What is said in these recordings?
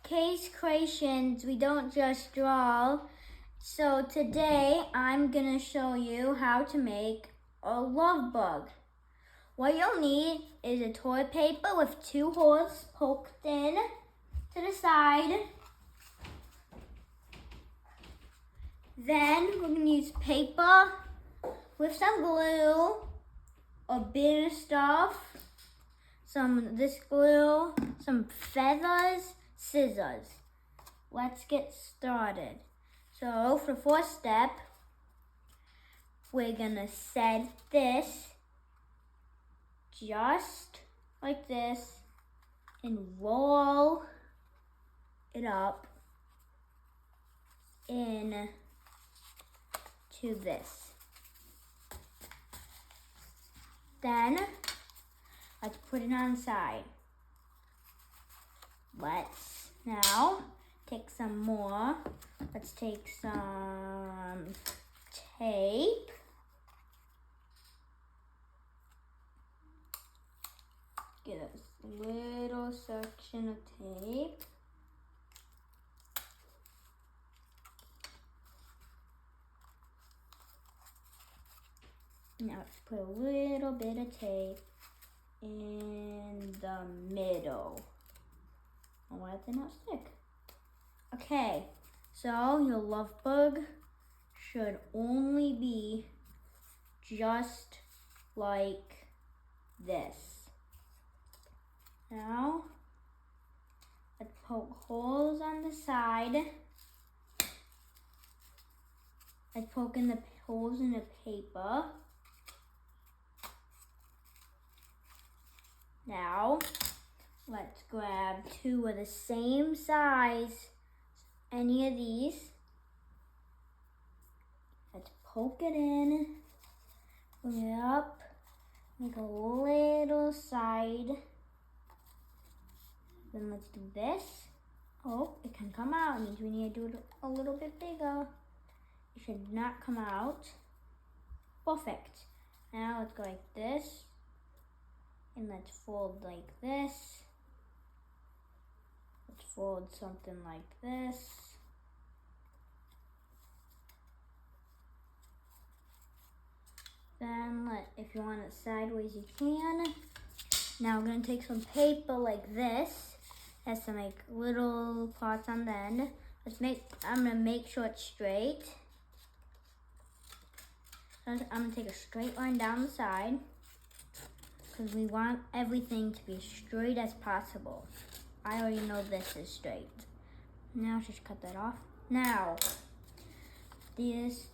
case creations, we don't just draw. So today I'm gonna show you how to make a love bug. What you'll need is a toilet paper with 2 holes poked in to the side. Then we're gonna use paper with some glue, a bit of stuff, some this glue, some feathers, scissors. Let's get started. So for the first step, we're gonna set this just like this and roll it up into this. Then let's put it on the side. Let's now take some more. Let's take some tape. Get a little section of tape. Now let's put a little bit of tape in the middle. Why did they not stick? Okay, so your love bug should only be just like this. Now, let's poke holes on the side. Let's poke in the holes in the paper. Now, let's grab 2 of the same size, any of these. Let's poke it in, bring it up, make a little side. Then let's do this. Oh, it can come out. It means we need to do it a little bit bigger. It should not come out. Perfect. Now let's go like this. And let's fold like this. Let's fold something like this. Then if you want it sideways, you can. Now we're gonna take some paper like this. It has to make little parts on the end. I'm gonna make sure it's straight. I'm gonna take a straight line down the side, because we want everything to be as straight as possible. I already know this is straight. Now just cut that off. Now, these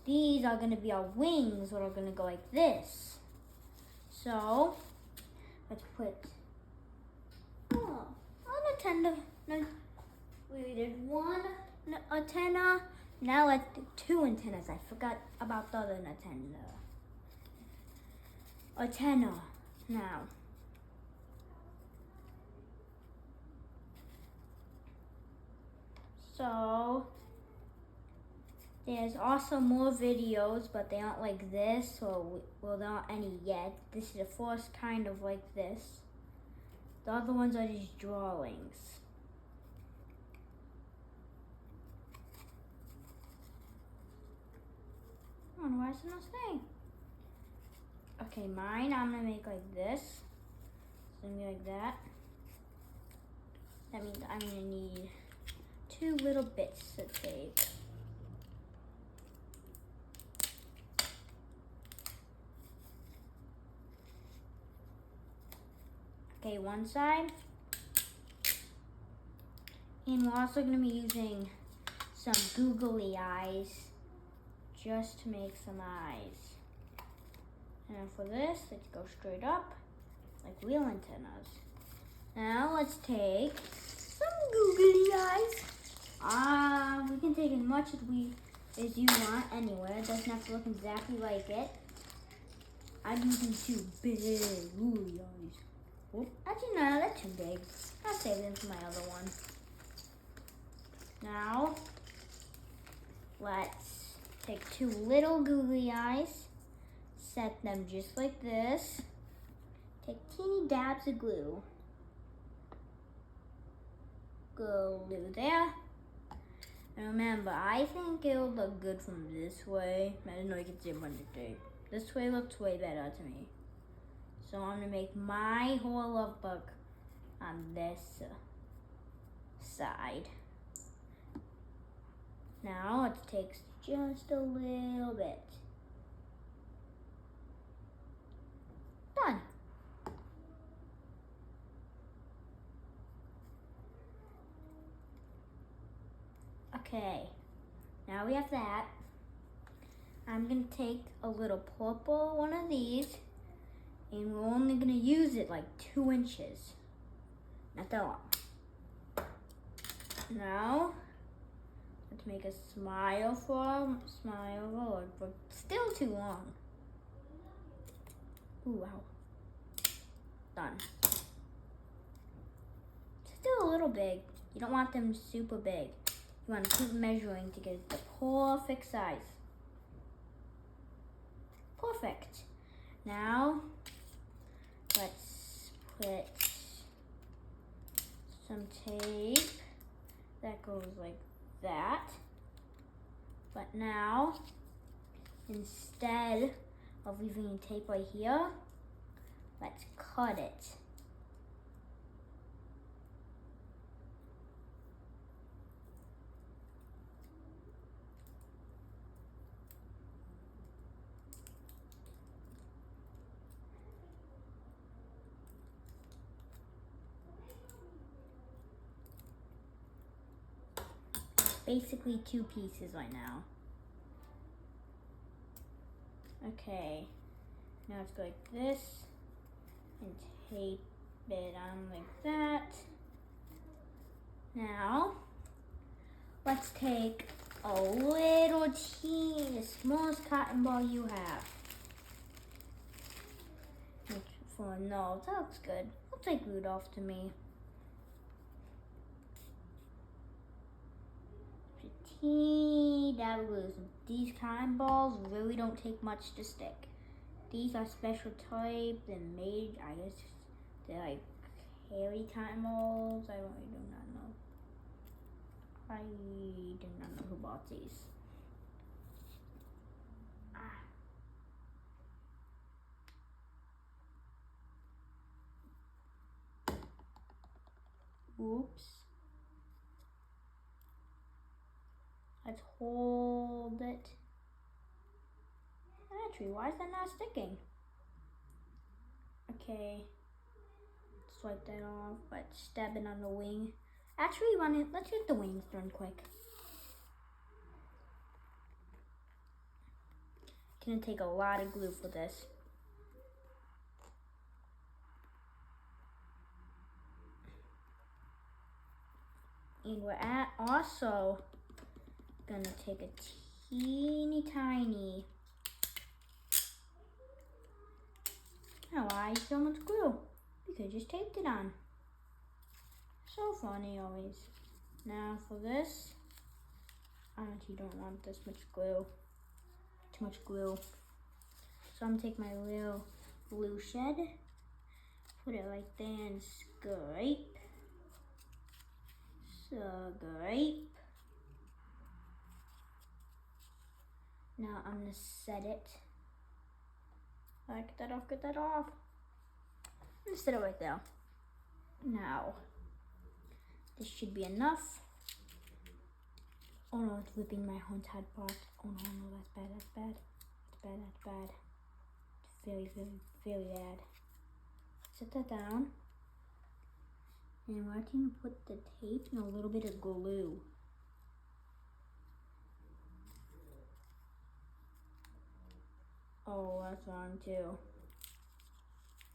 are gonna be our wings that are gonna go like this. So, let's put an antenna. No, we did 1 antenna. Now let's do 2 antennas. I forgot about the other antenna. Now, so there's also more videos, but they aren't like this, or well, there aren't any yet. This is the first kind of like this. The other ones are just drawings. I don't know why it's not staying. Okay, mine I'm gonna make like this. It's gonna be like that. That means I'm gonna need 2 little bits of tape. Okay, one side. And we're also gonna be using some googly eyes just to make some eyes. And for this, let's go straight up, like real antennas. Now let's take some googly eyes. We can take as much as you want anywhere. It doesn't have to look exactly like it. I'm using 2 big googly eyes. Whoop. Actually, no, that's too big. I'll save them for my other one. Now, let's take 2 little googly eyes, set them just like this. Take teeny dabs of glue. glue there. And remember, I think it'll look good from this way. I don't know if you can see it on the tape. This way looks way better to me. So I'm gonna make my whole love book on this side. Now it takes just a little bit. Done. Okay, now we have that. I'm gonna take a little purple one of these, and we're only gonna use it like 2 inches. Not that long. Now, let's make a smile but still too long. Ooh, wow. Done. Still a little big. You don't want them super big. You want to keep measuring to get the perfect size. Perfect. Now, let's put some tape that goes like that. But now, instead of leaving tape right here, let's cut it. Basically 2 pieces right now. Okay, now let's go like this and tape it on like that. Now, let's take a little teeny, the smallest cotton ball you have. For a nose, that looks good. Looks like Rudolph to me. Teeny dab of glue. These cotton balls really don't take much to stick. These are special type and made, I guess they're like hairy cotton balls. I really do not know. I do not know who bought these. Oops. Let's hold it. Actually, why is that not sticking? Okay. Swipe that off, but stab it on the wing. Actually, let's get the wings done quick. Gonna take a lot of glue for this. And we're also gonna take a teeny tiny. Now why so much glue? Because you just taped it on. So funny always. Now for this, you don't want this much glue. Too much glue. So I'm gonna take my little glue shed, put it right there and scrape. Scrape. Now I'm gonna set it. Get that off, get that off. I'm gonna set it right there. Now, this should be enough. Oh no, it's whipping my whole entire part. Oh no, that's bad, that's bad. That's bad, that's bad. It's very, very, very bad. Set that down. And we're going to put the tape and a little bit of glue. Oh, that's wrong too.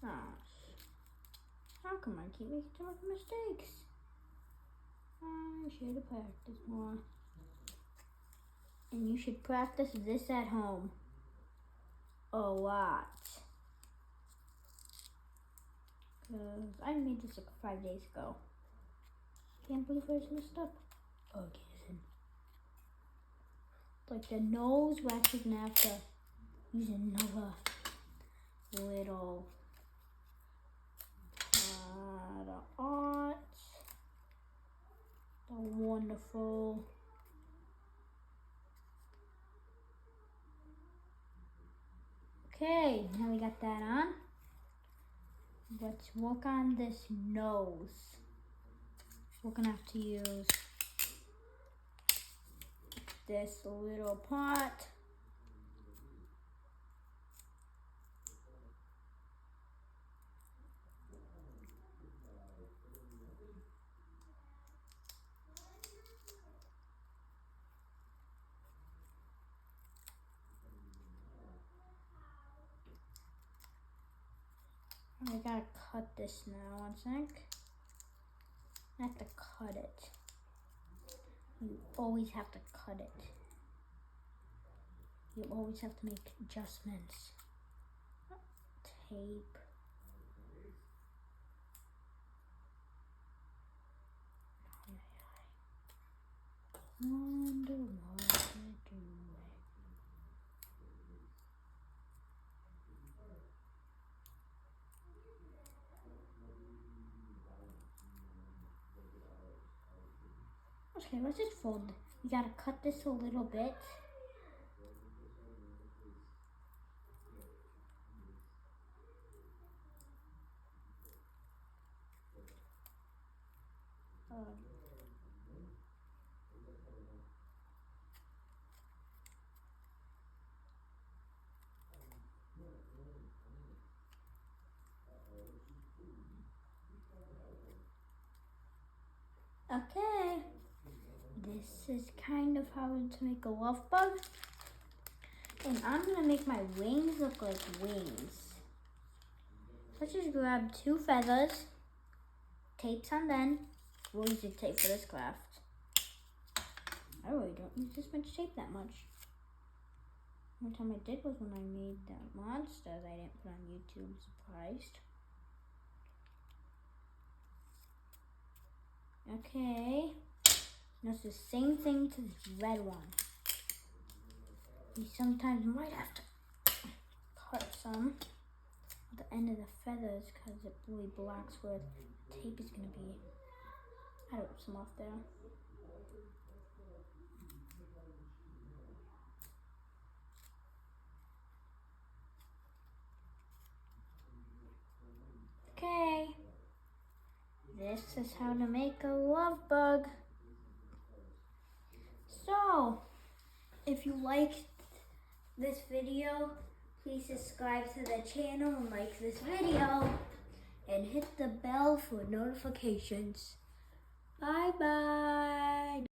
How come I keep making so many mistakes? I should have practiced more. And you should practice this at home a lot. Because I made this like 5 days ago. Can't believe I just messed up again. Like the nose, we're actually gonna have to use another little art. Wonderful. Okay, now we got that on. Let's work on this nose. We're gonna have to use this little pot. I gotta cut this now, 1 sec. I have to cut it. You always have to cut it. You always have to make adjustments. Tape. Wonder what they're doing. Okay, let's just fold. You gotta cut this a little bit. Okay, this is kind of how to make a love bug. And I'm gonna make my wings look like wings. Let's just grab 2 feathers, tapes on them. We'll use the tape for this craft. I really don't use this much tape that much. The only time I did was when I made that monster that I didn't put on YouTube. Surprised. Okay. Now it's the same thing to this red one. You sometimes might have to cut some at the end of the feathers because it really blocks where the tape is going to be. I don't some off there. Okay. This is how to make a love bug. So, if you liked this video, please subscribe to the channel and like this video and hit the bell for notifications. Bye bye.